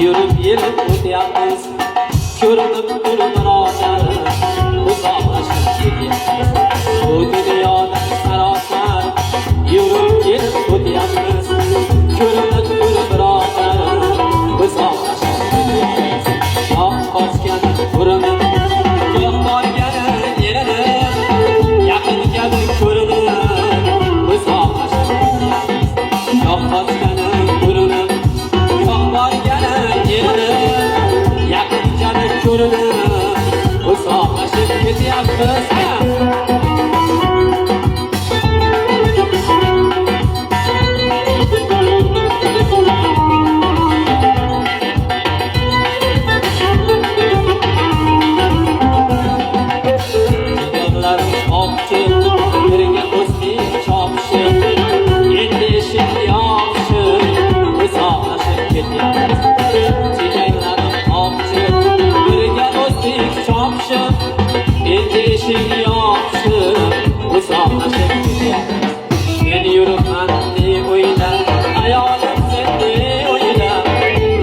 yurib yelib o'tyapmiz. Ko'rinib turibrolar, uzoqlashib ketyapmiz. Bu dunyoda sarosar, yurib yelib o'tyapmiz. Ko'rinib turibrolar, uzoqlashib ketyapmiz. Oq qochgan urinib, quloq borgani yerini, yaqin kabi ko'rinib, uzoqlashib ketyapmiz. Oq qochgani urinib, quloq borgani yerini, yaqin kabi ko'rinib, uzoqlashib ketyapmiz. Birga o'zlik chopishib, endi eshik yopishib, uzoqlashib ketyapmiz. Chechaklarni opchib, birga o'zlik chopishib, endi eshik yopishib, uzoqlashib ketyapmiz. Men yuribman ne o'yda, ayolim sen ne o'yda,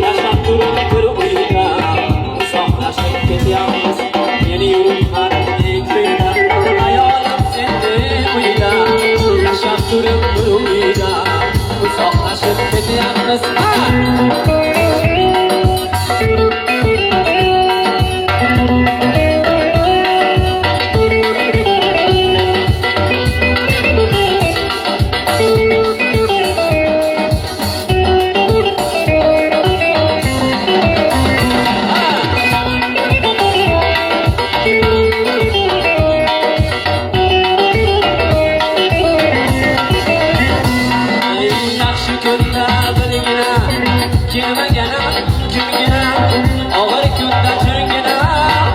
yashab turib bir uyda, uzoqlashib ketyapmiz. Men yuribman ne kuyda, yashab turib bir uyda, uzoqlashib ketyapmiz. Kelmagana kimgina, og'ir kunda chirgina,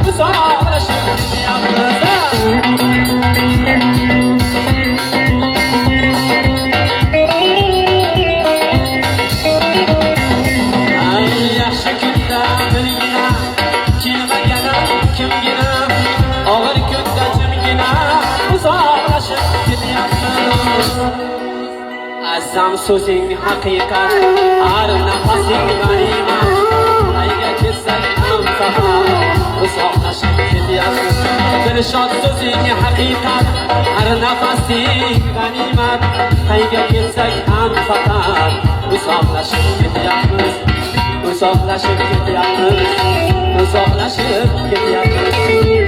uzoqlashib ketyapmiz. Yaxshi kunda birgina, kelmagana kimgina, og'ir kunda chirgina, uzoqlashib ketyapmiz. Azam so'zing haqiqat, har nafasing g'animat. Qayga ketsak ham safar, uzoqlashib ketyapmiz. Dilshod so'zing haqiqat, har nafasing g'animat. Qayga ketsak ham safar, uzoqlashib ketyapmiz. Uzoqlashib ketyapmiz, uzoqlashib ketyapmiz.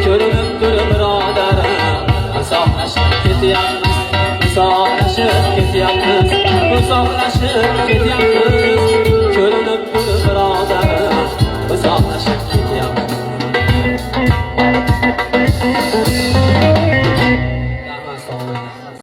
Ko'rinib turib birodarim, uzoqlashib ketyapmiz. Uzoqlashib ketyapmiz, uzoqlashib ketyapmiz.